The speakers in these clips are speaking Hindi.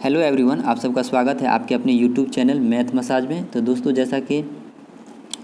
हेलो एवरीवन, आप सबका स्वागत है आपके अपने यूट्यूब चैनल मैथ मसाज में। तो दोस्तों, जैसा कि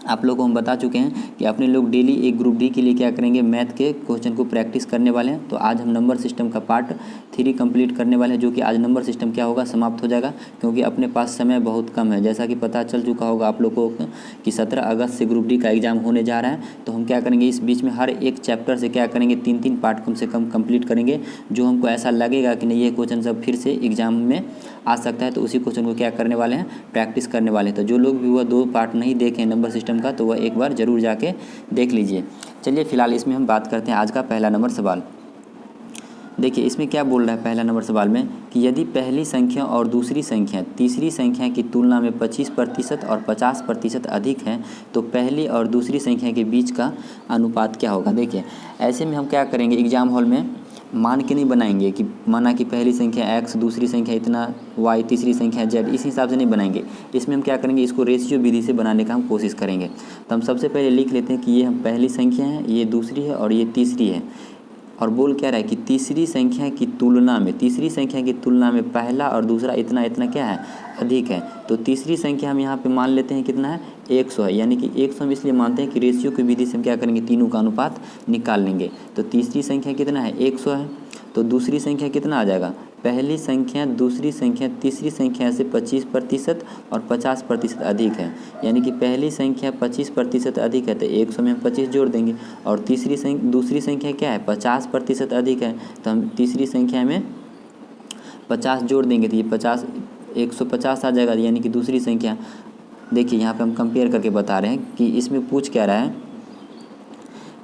आप लोगों को हम बता चुके हैं कि अपने लोग डेली एक ग्रुप डी के लिए क्या करेंगे, मैथ के क्वेश्चन को प्रैक्टिस करने वाले हैं। तो आज हम नंबर सिस्टम का पार्ट 3 कंप्लीट करने वाले हैं, जो कि आज नंबर सिस्टम क्या होगा, समाप्त हो जाएगा, क्योंकि अपने पास समय बहुत कम है। जैसा कि पता चल चुका होगा आप लोगों को कि 17 अगस्त से ग्रुप डी का एग्ज़ाम होने जा रहा है। तो हम क्या करेंगे, इस बीच में हर एक चैप्टर से क्या करेंगे, 3-3 पार्ट कम से कम कंप्लीट करेंगे। जो हमको ऐसा लगेगा कि नहीं, ये क्वेश्चन सब फिर से एग्ज़ाम में आ सकता है, तो उसी क्वेश्चन को क्या करने वाले हैं, प्रैक्टिस करने वाले हैं। तो जो लोग भी वह 2 पार्ट नहीं देखें नंबर सिस्टम का, तो वह एक बार ज़रूर जाके देख लीजिए। चलिए फिलहाल इसमें हम बात करते हैं आज का पहला नंबर सवाल। देखिए इसमें क्या बोल रहा है पहला नंबर सवाल में कि यदि पहली संख्या और दूसरी संख्या तीसरी संख्या की तुलना में 25% और 50% अधिक है, तो पहली और दूसरी संख्या के बीच का अनुपात क्या होगा। देखिए ऐसे में हम क्या करेंगे, एग्जाम हॉल में मान के नहीं बनाएंगे कि माना कि पहली संख्या x, दूसरी संख्या इतना y, तीसरी संख्या z, इस हिसाब से नहीं बनाएंगे। इसमें हम क्या करेंगे, इसको रेशियो विधि से बनाने का हम कोशिश करेंगे। तो हम सबसे पहले लिख लेते हैं कि ये हम पहली संख्या है, ये दूसरी है और ये तीसरी है। और बोल क्या रहा है कि तीसरी संख्या की तुलना में पहला और दूसरा इतना इतना क्या है, अधिक है। तो तीसरी संख्या हम यहाँ पे मान लेते हैं कितना है, 100 है। यानी कि 100 हम इसलिए मानते हैं कि रेशियो की विधि से हम क्या करेंगे, तीनों का अनुपात निकाल लेंगे। तो तीसरी संख्या कितना है, 100 है। तो दूसरी संख्या कितना आ जाएगा, पहली संख्या दूसरी संख्या तीसरी संख्या से 25% और 50% अधिक है। यानी कि पहली संख्या 25% अधिक है, तो 100 में हम 25 जोड़ देंगे। और दूसरी संख्या क्या है, 50% अधिक है, तो हम तीसरी संख्या में 50 जोड़ देंगे, तो ये 150 आ जाएगा। यानी कि दूसरी संख्या, देखिए यहाँ पे हम कंपेयर करके बता रहे हैं कि इसमें पूछ क्या रहा है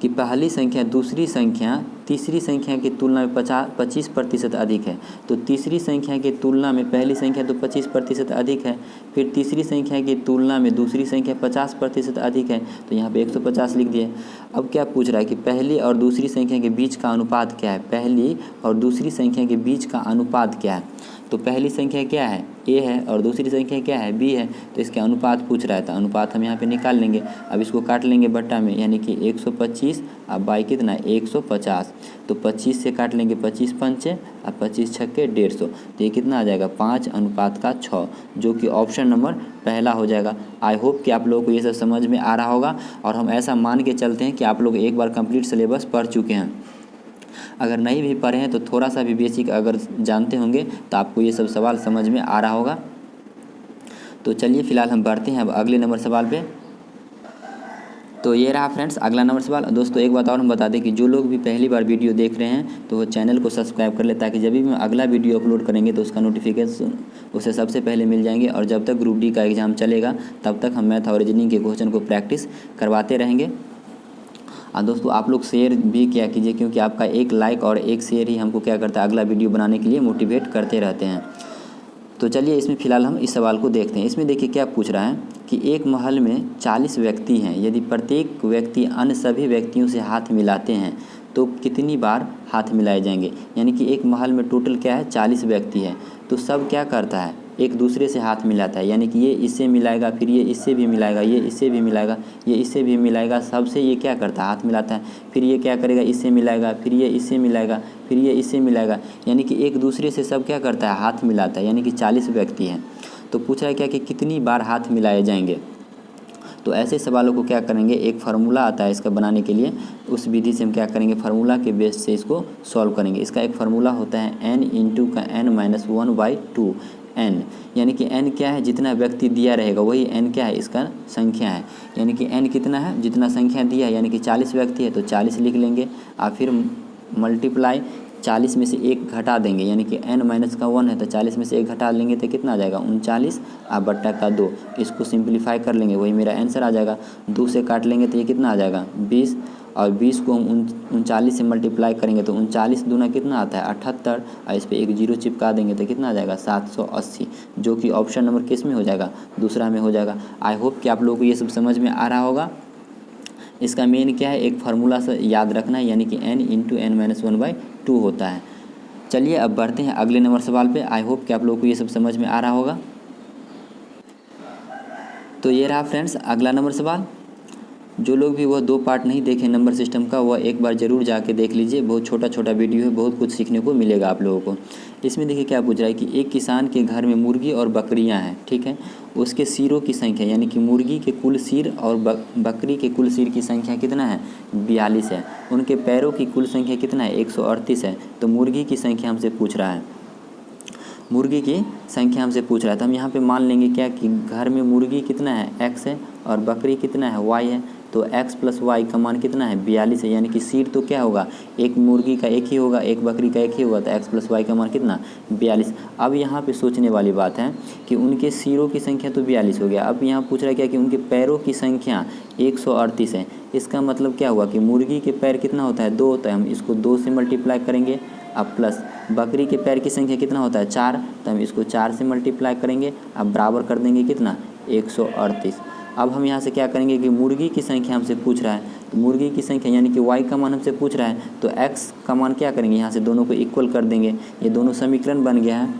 कि पहली संख्या दूसरी संख्या तीसरी संख्या की तुलना में 25% अधिक है। तो तीसरी संख्या की तुलना में पहली संख्या तो 25% अधिक है, फिर तीसरी संख्या की तुलना में दूसरी संख्या 50% अधिक है, तो यहाँ पे 150 लिख दिए। अब क्या पूछ रहा है कि पहली और दूसरी संख्या के बीच का अनुपात क्या है, पहली और दूसरी संख्या के बीच का अनुपात क्या है। तो पहली संख्या क्या है, a है, और दूसरी संख्या क्या है, b है। तो इसके अनुपात पूछ रहा है, तो अनुपात हम यहाँ पे निकाल लेंगे। अब इसको काट लेंगे बट्टा में, यानी कि 125 अब बाई कितना, 150। तो 25 से काट लेंगे, 25 पंचे अब 25 छक्के 150। तो ये कितना आ जाएगा, 5:6, जो कि ऑप्शन नंबर पहला हो जाएगा। आई होप कि आप लोगों को ये सब समझ में आ रहा होगा। और हम ऐसा मान के चलते हैं कि आप लोग एक बार कंप्लीट सिलेबस पढ़ चुके हैं। अगर नहीं भी पढ़े हैं तो थोड़ा सा भी बेसिक अगर जानते होंगे तो आपको ये सब सवाल समझ में आ रहा होगा। तो चलिए फिलहाल हम बढ़ते हैं अब अगले नंबर सवाल पे। तो ये रहा फ्रेंड्स अगला नंबर सवाल। दोस्तों एक बात और हम बता दें कि जो लोग भी पहली बार वीडियो देख रहे हैं तो वो चैनल को सब्सक्राइब कर ले, ताकि जब भी हम अगला वीडियो अपलोड करेंगे तो उसका नोटिफिकेशन उसे सबसे पहले मिल जाएंगे। और जब तक ग्रुप डी का एग्ज़ाम चलेगा तब तक हम मैथ और रीजनिंग के क्वेश्चन को प्रैक्टिस करवाते रहेंगे। दोस्तों आप लोग शेयर भी किया कीजिए, क्योंकि आपका एक लाइक और एक शेयर ही हमको क्या करता है, अगला वीडियो बनाने के लिए मोटिवेट करते रहते हैं। तो चलिए इसमें फ़िलहाल हम इस सवाल को देखते हैं। इसमें देखिए क्या पूछ रहा है कि एक महल में 40 व्यक्ति हैं, यदि प्रत्येक व्यक्ति अन्य सभी व्यक्तियों से हाथ मिलाते हैं तो कितनी बार हाथ मिलाए जाएंगे। यानी कि एक महल में टोटल क्या है, 40 व्यक्ति है, तो सब क्या करता है, एक दूसरे से हाथ मिलाता है। यानी कि ये इससे मिलाएगा, फिर ये इससे भी मिलाएगा, ये इससे भी मिलाएगा, ये इससे भी मिलाएगा, सबसे ये क्या करता है, हाथ मिलाता है। फिर ये क्या करेगा, इससे मिलाएगा, फिर ये इससे मिलाएगा, फिर ये इससे मिलाएगा। यानी कि एक दूसरे से सब क्या करता है, हाथ मिलाता है। यानी कि 40 व्यक्ति हैं। तो पूछा है क्या कि कितनी बार हाथ मिलाए जाएंगे। तो ऐसे सवालों को क्या करेंगे, एक फार्मूला आता है इसका बनाने के लिए, उस विधि से हम क्या करेंगे, फार्मूला के बेस से इसको सॉल्व करेंगे। इसका एक फार्मूला होता है n इंटू का n-1/2 n। यानी कि n क्या है, जितना व्यक्ति दिया रहेगा वही n क्या है, इसका संख्या है। यानी कि n कितना है, जितना संख्या दिया है, यानी कि 40 व्यक्ति है तो 40 लिख लेंगे। और फिर मल्टीप्लाई 40 में से 1 घटा देंगे, यानी कि n-1 है तो 40 में से 1 घटा लेंगे तो कितना आ जाएगा, 39 बट्टा का 2। इसको सिंप्लीफाई कर लेंगे, वही मेरा आंसर आ जाएगा। 2 से काट लेंगे तो ये कितना आ जाएगा, 20। और 20 को हम 39 से मल्टीप्लाई करेंगे तो 39 दूना कितना आता है, 78। और इस पर एक जीरो चिपका देंगे तो कितना आ जाएगा, 780, जो कि ऑप्शन नंबर किस में हो जाएगा, दूसरा में हो जाएगा। आई होप कि आप लोगों को ये सब समझ में आ रहा होगा। इसका मेन क्या है, एक फार्मूला से याद रखना है, यानी कि n इंटू n-1/2 होता है। चलिए अब बढ़ते हैं अगले नंबर सवाल पे। आई होप कि आप लोगों को ये सब समझ में आ रहा होगा। तो ये रहा फ्रेंड्स अगला नंबर सवाल। जो लोग भी वह 2 पार्ट नहीं देखे नंबर सिस्टम का, वह एक बार ज़रूर जाके देख लीजिए। बहुत छोटा छोटा वीडियो है, बहुत कुछ सीखने को मिलेगा आप लोगों को। इसमें देखिए क्या पूछ रहा है कि एक किसान के घर में मुर्गी और बकरियां हैं, ठीक है। उसके सिरों की संख्या यानी कि मुर्गी के कुल सिर और बकरी के कुल सिर की संख्या कितना है, 42 है। उनके पैरों की कुल संख्या कितना है, 138 है। तो मुर्गी की संख्या हमसे पूछ रहा है, मुर्गी की संख्या हमसे पूछ रहा है। तो हम यहाँ पे मान लेंगे क्या कि घर में मुर्गी कितना है, x है, और बकरी कितना है, y है। तो x + y का मान कितना है, 42 है। यानी कि सिर तो क्या होगा, एक मुर्गी का एक ही होगा, एक बकरी का एक ही होगा। तो x + y का मान कितना, 42। अब यहाँ पे सोचने वाली बात है कि उनके सिरों की संख्या तो 42 हो गया। अब यहाँ पूछ रहा है क्या कि उनके पैरों की संख्या 138 है। इसका मतलब क्या हुआ कि मुर्गी के पैर कितना होता है, 2 होता है। हम इसको 2 से मल्टीप्लाई करेंगे। अब प्लस बकरी के पैर की संख्या कितना होता है, 4, तो हम इसको 4 से मल्टीप्लाई करेंगे। अब बराबर कर देंगे कितना, 138। अब हम यहाँ से क्या करेंगे कि मुर्गी की संख्या हमसे पूछ रहा है, तो मुर्गी की संख्या यानी कि y का मान हमसे पूछ रहा है, तो x का मान क्या करेंगे, यहाँ से दोनों को इक्वल कर देंगे। ये दोनों समीकरण बन गया है।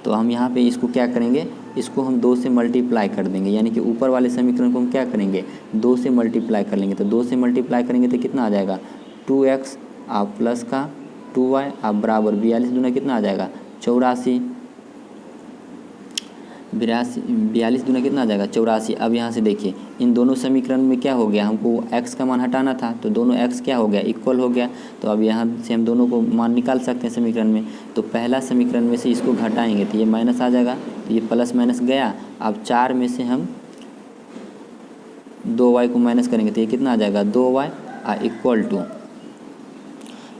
तो हम यहाँ पे इसको क्या करेंगे, इसको हम 2 से मल्टीप्लाई कर देंगे। यानी कि ऊपर वाले समीकरण को हम क्या करेंगे, 2 से मल्टीप्लाई कर लेंगे। तो 2 से मल्टीप्लाई करेंगे तो कितना आ जाएगा, 2x आप प्लस का 2y आप बराबर 42 दूना कितना आ जाएगा, 84। 42 दूना कितना आ जाएगा, 84। अब यहाँ से देखिए इन दोनों समीकरण में क्या हो गया, हमको x का मान हटाना था, तो दोनों x क्या हो गया, इक्वल हो गया। तो अब यहाँ से हम दोनों को मान निकाल सकते हैं समीकरण में। तो पहला समीकरण में से इसको घटाएंगे तो ये माइनस आ जाएगा, तो ये प्लस माइनस गया। अब 4 में से हम 2y को माइनस करेंगे तो ये कितना आ जाएगा, 2y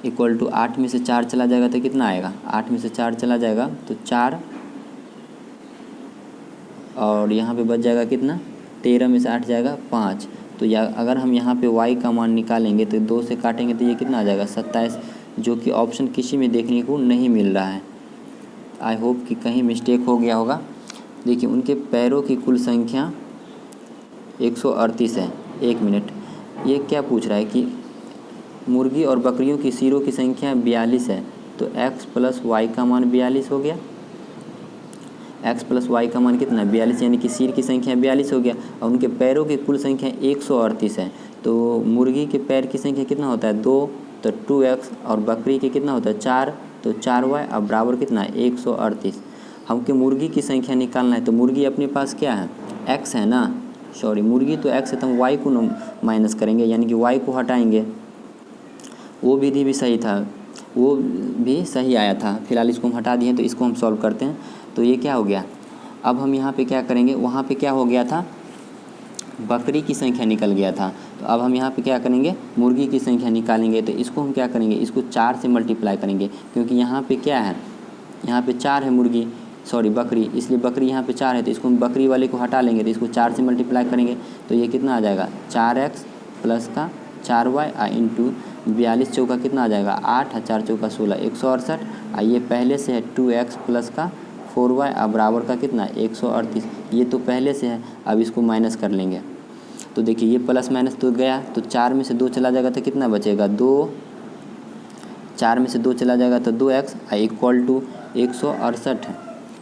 इक्वल टू 8 में से 4 चला जाएगा तो कितना आएगा, 8 में से 4 चला जाएगा तो 4, और यहाँ पे बच जाएगा कितना, 13 में से 8 जाएगा 5। तो या अगर हम यहाँ पे y का मान निकालेंगे तो 2 से काटेंगे तो ये कितना आ जाएगा, 27, जो कि ऑप्शन किसी में देखने को नहीं मिल रहा है। आई होप कि कहीं मिस्टेक हो गया होगा। देखिए उनके पैरों की कुल संख्या 138 है। 1 मिनट, ये क्या पूछ रहा है कि मुर्गी और बकरियों की सिरों की संख्या 42 है। तो x + y का मान 42 हो गया। x + y का मान कितना, 42, यानी कि सिर की संख्या 42 हो गया। और उनके पैरों की कुल संख्या 138 है। तो मुर्गी के पैर की संख्या कितना होता है, 2, तो 2x, और बकरी के कितना होता है, 4, तो 4y अब बराबर कितना, 138। हमको मुर्गी की संख्या निकालना है। तो मुर्गी अपने पास क्या है, x है ना, सॉरी मुर्गी तो x है, तो हम y को माइनस करेंगे, यानी कि y को हटाएंगे। वो विधि भी सही था, वो भी सही आया था। फिलहाल इसको हम हटा दिए, तो इसको हम सॉल्व करते हैं। तो ये क्या हो गया, अब हम यहाँ पे क्या करेंगे, वहाँ पे क्या हो गया था, बकरी की संख्या निकल गया था। तो अब हम यहाँ पे क्या करेंगे, मुर्गी की संख्या निकालेंगे। तो इसको हम क्या करेंगे, इसको 4 से मल्टीप्लाई करेंगे, क्योंकि यहाँ पे क्या है, यहाँ पे 4 है मुर्गी, सॉरी बकरी, इसलिए बकरी यहाँ पे 4 है। तो इसको हम बकरी वाले को हटा लेंगे, तो इसको 4 से मल्टीप्लाई करेंगे। तो ये कितना आ जाएगा, 4x + का 4y इंटू 42 चौका कितना आ जाएगा, 8, 4 चौका 16, 168। ये पहले से है 2x + का 4y बराबर का कितना, 138। ये तो पहले से है, अब इसको माइनस कर लेंगे। तो देखिए ये प्लस माइनस तो गया, तो 4 में से 2 चला जाएगा तो कितना बचेगा, 2, 4 में से 2 चला जाएगा तो 2x इक्वल टू 168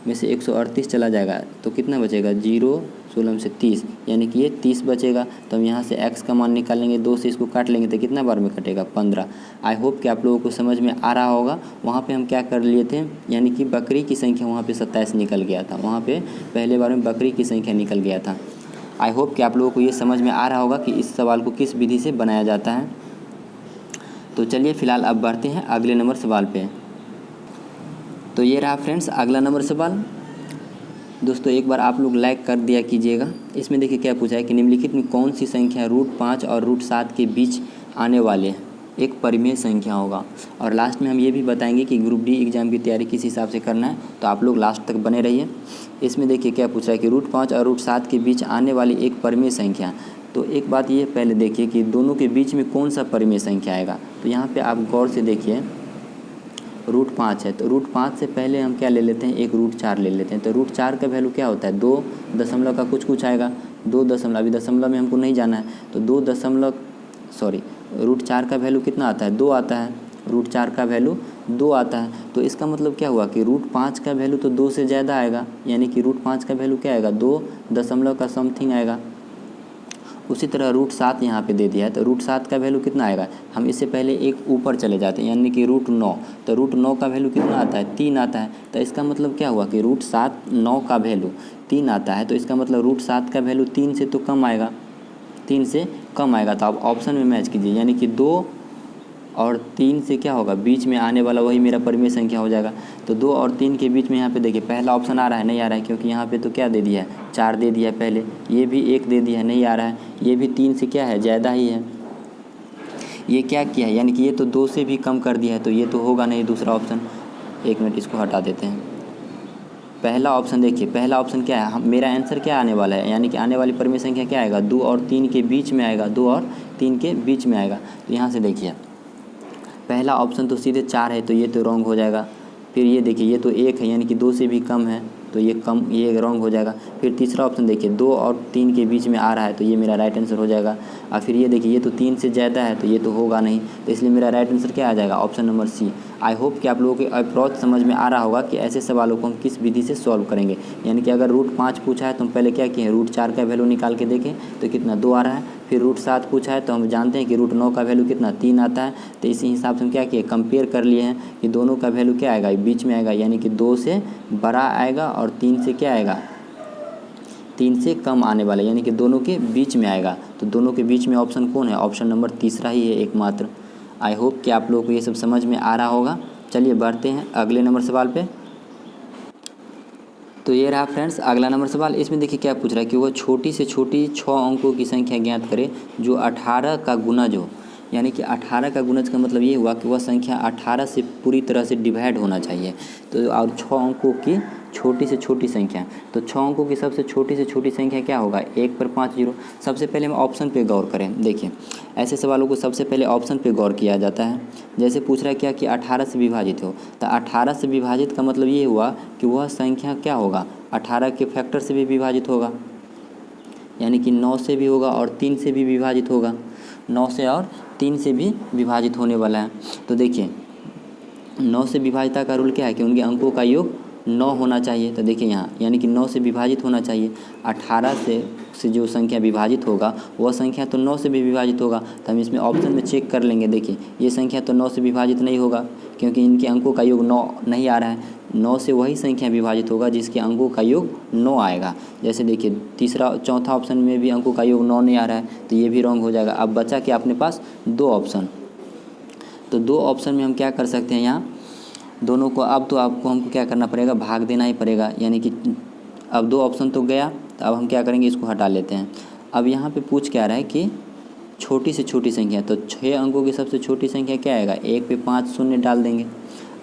में से 138 चला जाएगा तो कितना बचेगा, 0, 16 में से 30, यानी कि ये 30 बचेगा। तो हम यहाँ से x का मान निकालेंगे, 2 से इसको काट लेंगे तो कितना बार में कटेगा, 15। आई होप कि आप लोगों को समझ में आ रहा होगा। वहाँ पे हम क्या कर लिए थे, यानी कि बकरी की संख्या वहाँ पे 27 निकल गया था, वहाँ पे पहले बार में बकरी की संख्या निकल गया था। आई होप कि आप लोगों को ये समझ में आ रहा होगा कि इस सवाल को किस विधि से बनाया जाता है। तो चलिए फ़िलहाल अब बढ़ते हैं अगले नंबर सवाल पे। तो ये रहा फ्रेंड्स अगला नंबर सवाल। दोस्तों एक बार आप लोग लाइक कर दिया कीजिएगा। इसमें देखिए क्या पूछा है कि निम्नलिखित में कौन सी संख्या √5 और √7 के बीच आने वाले एक परिमेय संख्या होगा। और लास्ट में हम ये भी बताएंगे कि ग्रुप डी एग्ज़ाम की तैयारी किस हिसाब से करना है, तो आप लोग लास्ट तक बने रहिए। इसमें देखिए क्या पूछ रहा है कि √5 और √7 के बीच आने वाली एक परिमेय संख्या। तो एक बात ये पहले देखिए कि दोनों के बीच में कौन सा परिमेय संख्या आएगा। तो यहाँ पे आप गौर से देखिए √5 है, तो √5 से पहले हम क्या ले लेते हैं, एक √4 ले लेते हैं। तो √4 का वैल्यू क्या होता है, 2 दशमलव का कुछ आएगा, 2 दशमलव, अभी दशमलव में हमको नहीं जाना है, तो √4 का वैल्यू कितना आता है, 2 आता है, √4 का वैल्यू 2 आता है। तो इसका मतलब क्या हुआ कि √5 का वैल्यू तो 2 से ज़्यादा आएगा, यानी कि √5 का वैल्यू क्या आएगा, 2 दशमलव का समथिंग आएगा। उसी तरह √7 यहाँ पे दे दिया है, तो √7 का वैल्यू कितना आएगा, हम इससे पहले एक ऊपर चले जाते हैं यानी कि √9, तो √9 का वैल्यू कितना आता है, 3 आता है। तो इसका मतलब क्या हुआ कि √7 9 का वैल्यू 3 आता है, तो इसका मतलब √7 का वैल्यू 3 से तो कम आएगा, 3 से कम आएगा। तो आप ऑप्शन में मैच कीजिए, यानी कि 2 और 3 से क्या होगा, बीच में आने वाला वही मेरा परिमेय संख्या हो जाएगा। तो 2 और 3 के बीच में यहाँ पे देखिए पहला ऑप्शन आ रहा है, नहीं आ रहा है, क्योंकि यहाँ पे तो क्या दे दिया है, 4 दे दिया है पहले, ये भी 1 दे दिया है, नहीं आ रहा है, ये भी 3 से क्या है, ज़्यादा ही है। ये क्या किया है, यानी कि ये तो 2 से भी कम कर दिया है, तो ये तो होगा नहीं दूसरा ऑप्शन। 1 मिनट इसको हटा देते हैं। पहला ऑप्शन देखिए, पहला ऑप्शन क्या है, मेरा आंसर क्या आने वाला है, यानी कि आने वाली परिमेय संख्या क्या आएगा, 2 और 3 के बीच में आएगा, 2 और 3 के बीच में आएगा। तो यहाँ से देखिए पहला ऑप्शन तो सीधे 4 है, तो ये तो रॉन्ग हो जाएगा। फिर ये देखिए ये तो 1 है, यानी कि 2 से भी कम है, तो ये कम, ये रॉन्ग हो जाएगा। फिर तीसरा ऑप्शन देखिए 2 और 3 के बीच में आ रहा है, तो ये मेरा राइट आंसर हो जाएगा। और फिर ये देखिए ये तो 3 से ज़्यादा है, तो ये तो होगा नहीं, तो इसलिए मेरा राइट आंसर क्या आ जाएगा, option number C. I hope कि आप लोगों के अप्रोच समझ में आ रहा होगा कि ऐसे सवालों को हम किस विधि से सॉल्व करेंगे। यानी कि अगर √5 पूछा है तो हम पहले क्या किए, √4 का वैल्यू निकाल के देखें तो कितना 2 आ रहा है। फिर √7 पूछा है तो हम जानते हैं कि √9 का वैल्यू कितना 3 आता है, तो इसी हिसाब से हम क्या किए, कंपेयर कर लिए हैं कि दोनों का वैल्यू क्या आएगा, बीच में आएगा, यानी कि 2 से बड़ा आएगा और 3 से क्या आएगा, 3 से कम आने वाला, यानी कि दोनों के बीच में आएगा। तो दोनों के बीच में ऑप्शन कौन है, ऑप्शन नंबर तीसरा ही है एकमात्र। आई होप कि आप लोगों को ये सब समझ में आ रहा होगा। चलिए बढ़ते हैं अगले नंबर सवाल पे। तो ये रहा फ्रेंड्स अगला नंबर सवाल। इसमें देखिए क्या पूछ रहा है कि वह छोटी से छोटी 6 अंकों की संख्या ज्ञात करे जो 18 का गुणज हो। यानी कि 18 का गुणज का मतलब ये हुआ कि वह संख्या 18 से पूरी तरह से डिवाइड होना चाहिए। तो और 6 अंकों की छोटी से छोटी संख्या, तो 6 अंकों की सबसे छोटी से छोटी संख्या क्या होगा, 1 पर 5 जीरो। सबसे पहले हम ऑप्शन पे गौर करें। देखिए ऐसे सवालों को सबसे पहले ऑप्शन पे गौर किया जाता है। जैसे पूछ रहा है क्या कि 18 से विभाजित हो, तो 18 से विभाजित का मतलब ये हुआ कि वह संख्या क्या होगा, 18 के फैक्टर से भी विभाजित होगा, यानी कि 9 से भी होगा और 3 से भी विभाजित होगा, 9 से और 3 से भी विभाजित होने वाला है। तो देखिए 9 से विभाजिता का रूल क्या है कि उनके अंकों का योग 9 होना चाहिए। तो देखिए यहाँ यानी कि 9 से विभाजित होना चाहिए। 18 से जो संख्या विभाजित होगा वह संख्या तो 9 से भी विभाजित होगा। तो हम इसमें ऑप्शन में चेक कर लेंगे। देखिए ये संख्या तो 9 से विभाजित नहीं होगा क्योंकि इनके अंकों का योग 9 नहीं आ रहा है। 9 से वही संख्या विभाजित होगा जिसके अंकों का योग 9 आएगा। जैसे देखिए चौथा ऑप्शन में भी अंकों का योग 9 नहीं आ रहा है, तो ये भी रॉन्ग हो जाएगा। अब बचा कि अपने पास 2 ऑप्शन, तो 2 ऑप्शन में हम क्या कर सकते हैं, यहाँ दोनों को अब तो आपको हमको क्या करना पड़ेगा, भाग देना ही पड़ेगा। यानी कि अब 2 ऑप्शन तो गया, तो अब हम क्या करेंगे, इसको हटा लेते हैं। अब यहाँ पे पूछ क्या रहा है कि छोटी से छोटी संख्या, तो 6 अंकों की सबसे छोटी संख्या क्या आएगा, 1 पे 5 शून्य डाल देंगे।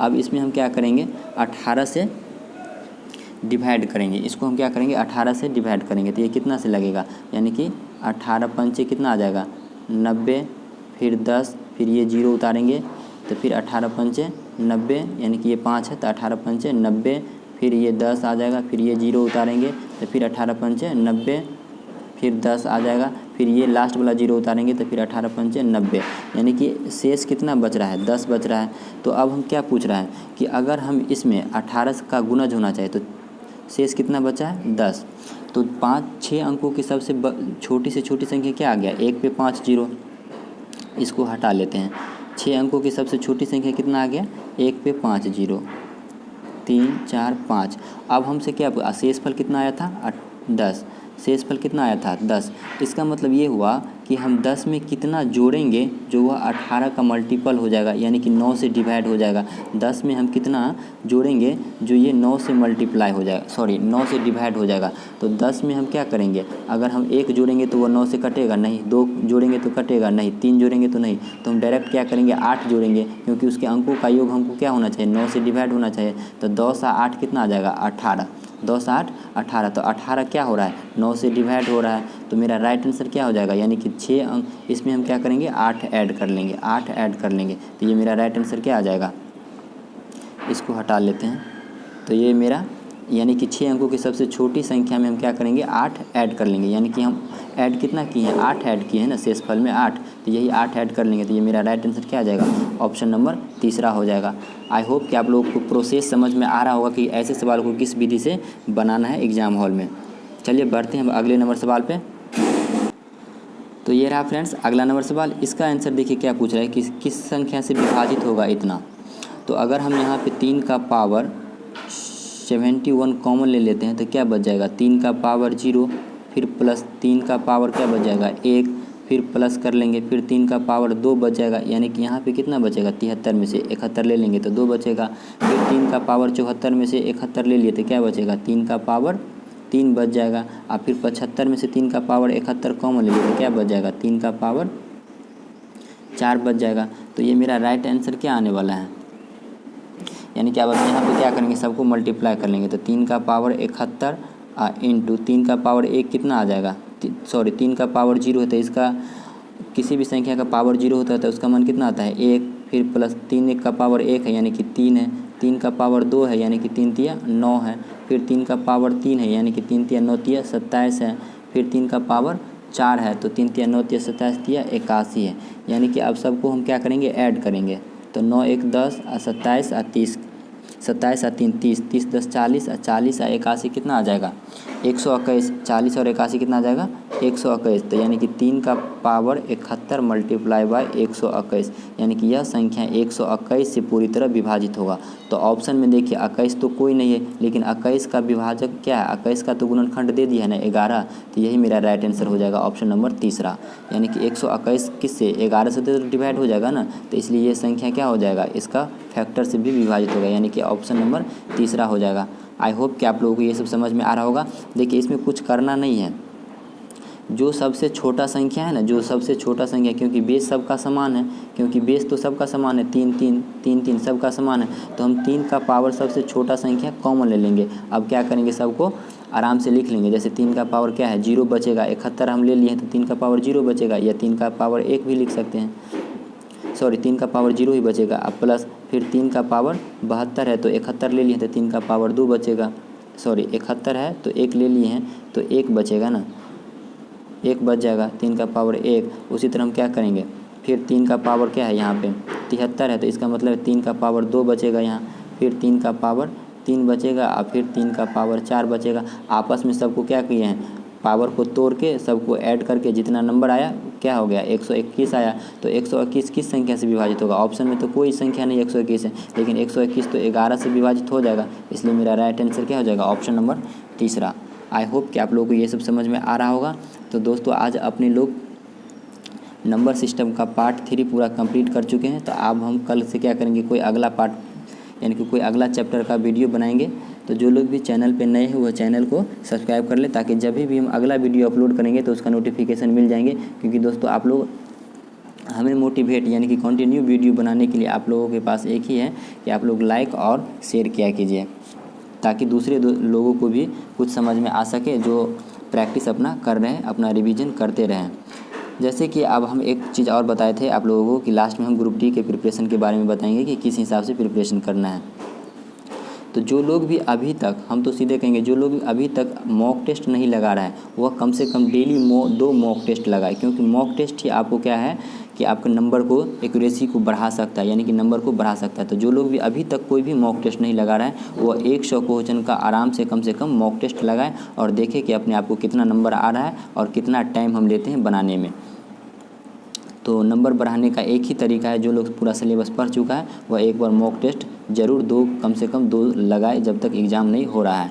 अब इसमें हम क्या करेंगे, 18 से डिवाइड करेंगे। इसको हम क्या करेंगे, 18 से डिवाइड करेंगे। तो ये कितना से लगेगा, यानी कि 18 पंचे कितना आ जाएगा, 90, फिर 10, फिर ये 0 उतारेंगे, तो फिर 18 पंचे 90, यानी कि ये 5 है, तो 18 पंचे 90, फिर ये 10 आ जाएगा, फिर ये 0 उतारेंगे, तो फिर 18 पंचे 90, फिर 10 आ जाएगा, फिर ये लास्ट वाला 0 उतारेंगे, तो फिर 18 पंचे 90, यानी कि शेष कितना बच रहा है, 10 बच रहा है। तो अब हम क्या पूछ रहा है कि अगर हम इसमें 18 का गुणज होना चाहिए, तो शेष कितना बचा है, 10। तो 6 अंकों की सबसे छोटी से छोटी संख्या क्या आ गया, 1 पे 5 जीरो, इसको हटा लेते हैं। 6 अंकों की सबसे छोटी संख्या कितना आ गया, 1 पे 5 जीरो, 3 4 5। अब हमसे क्या शेषफल कितना आया था, 10। शेषफल कितना आया था, 10। इसका मतलब ये हुआ कि हम 10 में कितना जोड़ेंगे जो वह 18 का मल्टीपल हो जाएगा, यानी कि 9 से डिवाइड हो जाएगा। 10 में हम कितना जोड़ेंगे जो ये 9 से मल्टीप्लाई हो जाएगा, 9 से डिवाइड हो जाएगा। तो 10 में हम क्या करेंगे, अगर हम 1 जोड़ेंगे तो वह 9 से कटेगा नहीं, 2 जोड़ेंगे तो कटेगा नहीं, 3 जोड़ेंगे तो नहीं, तो हम डायरेक्ट क्या करेंगे, 8 जोड़ेंगे, क्योंकि उसके अंकों का योग हमको क्या होना चाहिए, 9 से डिवाइड होना चाहिए। तो 10 और 8 कितना आ जाएगा, 18, 10 8 18। तो 18 क्या हो रहा है, 9 से डिवाइड हो रहा है, तो मेरा राइट आंसर क्या हो जाएगा, यानी कि 6 अंक, इसमें हम क्या करेंगे, 8 ऐड कर लेंगे, 8 ऐड कर लेंगे, तो ये मेरा राइट आंसर क्या आ जाएगा। इसको हटा लेते हैं। तो ये मेरा यानी कि 6 अंकों की सबसे छोटी संख्या में हम क्या करेंगे, 8 ऐड कर लेंगे, यानी कि हम ऐड कितना किए हैं, 8 ऐड किए हैं ना, शेषफल में 8, तो यही 8 ऐड कर लेंगे। तो ये मेरा राइट आंसर क्या आ जाएगा, ऑप्शन नंबर तीसरा हो जाएगा। आई होप कि आप लोगों को प्रोसेस समझ में आ रहा होगा कि ऐसे सवाल को किस विधि से बनाना है एग्जाम हॉल में। चलिए बढ़ते हैं अगले नंबर सवाल पे। तो ये रहा फ्रेंड्स अगला नंबर सवाल। इसका आंसर देखिए क्या पूछ रहा है कि किस संख्या से विभाजित होगा इतना। तो अगर हम यहाँ पे 3 का पावर 71 कॉमन ले लेते हैं तो क्या बच जाएगा, 3 का पावर 0, फिर प्लस 3 का पावर क्या बच जाएगा 1, फिर प्लस कर लेंगे, फिर 3 का पावर 2 बच जाएगा, यानी कि यहाँ पे कितना बचेगा 73 में से 71 ले लेंगे तो 2 बचेगा। फिर 3 का पावर 74 में से 71 ले लिए तो क्या बचेगा 3 का पावर 3 बच जाएगा। और फिर 75 में से 3 का पावर 71 कॉमन ले लिए तो क्या बच जाएगा 3 का पावर 4 बच जाएगा। तो ये मेरा राइट आंसर क्या आने वाला है, यानी कि अब हम यहाँ पे क्या करेंगे सबको मल्टीप्लाई कर लेंगे। तो 3 का पावर 71 इंटू 3 का पावर 1 कितना आ जाएगा, 3 का पावर 0 है तो इसका किसी भी संख्या का पावर 0 होता है तो उसका मान कितना आता है 1, फिर प्लस 3 का पावर 1 है यानी कि 3 है, 3 का पावर 2 है यानी कि 3 तिया 9 है, फिर 3 का पावर 3 है यानी कि 3 तिया 9 तिया 27 है, फिर 3 का पावर 4 है तो 3 तिया 9 तिया 27 तिया 81 है। यानी कि अब सबको हम क्या करेंगे ऐड करेंगे। तो 9 1 10 और 27 और 30, 27 और 3 30, 30 10 40 और 40 और 81 कितना आ जाएगा 121। 40 और 81 कितना आ जाएगा 121। तो यानी कि 3 का पावर 71 मल्टीप्लाई बाय 121, यानी कि यह संख्या 121 से पूरी तरह विभाजित होगा। तो ऑप्शन में देखिए 21 तो कोई नहीं है, लेकिन 21 का विभाजक क्या है, 21 का तो गुणनखंड दे दिया है ना 11, तो यही मेरा राइट आंसर हो जाएगा ऑप्शन नंबर तीसरा। यानी कि 121 किससे 11 से तो डिवाइड हो जाएगा ना, तो इसलिए ये संख्या क्या हो जाएगा इसका फैक्टर से भी विभाजित होगा, यानी कि ऑप्शन नंबर तीसरा हो जाएगा। आई होप कि आप लोगों को ये सब समझ में आ रहा होगा। देखिए इसमें कुछ करना नहीं है, जो सबसे छोटा संख्या है ना, जो सबसे छोटा संख्या, क्योंकि बेस सबका समान है, क्योंकि बेस तो सबका समान है 3 3 3 3 सबका समान है, तो हम 3 का पावर सबसे छोटा संख्या कॉमन ले लेंगे। अब क्या करेंगे सबको आराम से लिख लेंगे। जैसे 3 का पावर क्या है 0 बचेगा, 71 हम ले लिए हैं तो 3 का पावर 0 बचेगा, या 3 का पावर 1 भी लिख सकते हैं, 3 का पावर 0 ही बचेगा। अब प्लस फिर 3 का पावर 72 है तो 71 ले लिए तो 3 का पावर 2 बचेगा, 71 है तो 1 ले लिए हैं तो 1 बचेगा ना, 1 बच जाएगा, 3 का पावर 1। उसी तरह हम क्या करेंगे फिर 3 का पावर क्या है यहाँ पे 73 है तो इसका मतलब 3 का पावर 2 बचेगा यहाँ, फिर 3 का पावर 3 बचेगा और फिर 3 का पावर 4 बचेगा। आपस में सबको क्या किए हैं पावर को तोड़ के सबको ऐड करके जितना नंबर आया क्या हो गया 121 आया। तो 121 किस संख्या से विभाजित होगा, ऑप्शन में तो कोई संख्या नहीं 121 है, लेकिन 121 तो 11 से विभाजित हो जाएगा, इसलिए मेरा राइट आंसर क्या हो जाएगा ऑप्शन नंबर तीसरा। आई होप कि आप लोगों को ये सब समझ में आ रहा होगा। तो दोस्तों आज अपने लोग नंबर सिस्टम का पार्ट 3 पूरा कंप्लीट कर चुके हैं। तो अब हम कल से क्या करेंगे कोई अगला पार्ट यानी कि कोई अगला चैप्टर का वीडियो बनाएंगे। तो जो लोग भी चैनल पे नए हैं वो चैनल को सब्सक्राइब कर ले, ताकि जब भी हम अगला वीडियो अपलोड करेंगे तो उसका नोटिफिकेशन मिल जाएंगे। क्योंकि दोस्तों आप लोग हमें मोटिवेट यानी कि कंटिन्यू वीडियो बनाने के लिए आप लोगों के पास एक ही है कि आप लोग लाइक और शेयर किया कीजिए, ताकि दूसरे लोगों को भी कुछ समझ में आ सके जो प्रैक्टिस अपना कर रहे हैं, अपना रिवीजन करते रहें। जैसे कि अब हम एक चीज़ और बताए थे आप लोगों को कि लास्ट में हम ग्रुप डी के प्रिपरेशन के बारे में बताएंगे कि किस हिसाब से प्रिपरेशन करना है। तो जो लोग भी अभी तक, हम तो सीधे कहेंगे, जो लोग अभी तक मॉक टेस्ट नहीं लगा रहा है वह कम से कम डेली 2 मॉक टेस्ट लगाए, क्योंकि मॉक टेस्ट ही आपको क्या है कि आपके नंबर को एक्यूरेसी को बढ़ा सकता है, यानी कि नंबर को बढ़ा सकता है। तो जो लोग भी अभी तक कोई भी मॉक टेस्ट नहीं लगा रहा है वो 100 क्वेश्चन का आराम से कम मॉक टेस्ट लगाए और देखें कि अपने आप को कितना नंबर आ रहा है और कितना टाइम हम लेते हैं बनाने में। तो नंबर बढ़ाने का एक ही तरीका है, जो लोग पूरा सिलेबस पढ़ चुका है वह एक बार मॉक टेस्ट ज़रूर कम से कम 2 लगाए जब तक एग्ज़ाम नहीं हो रहा है।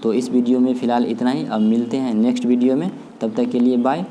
तो इस वीडियो में फ़िलहाल इतना ही, अब मिलते हैं नेक्स्ट वीडियो में, तब तक के लिए बाय।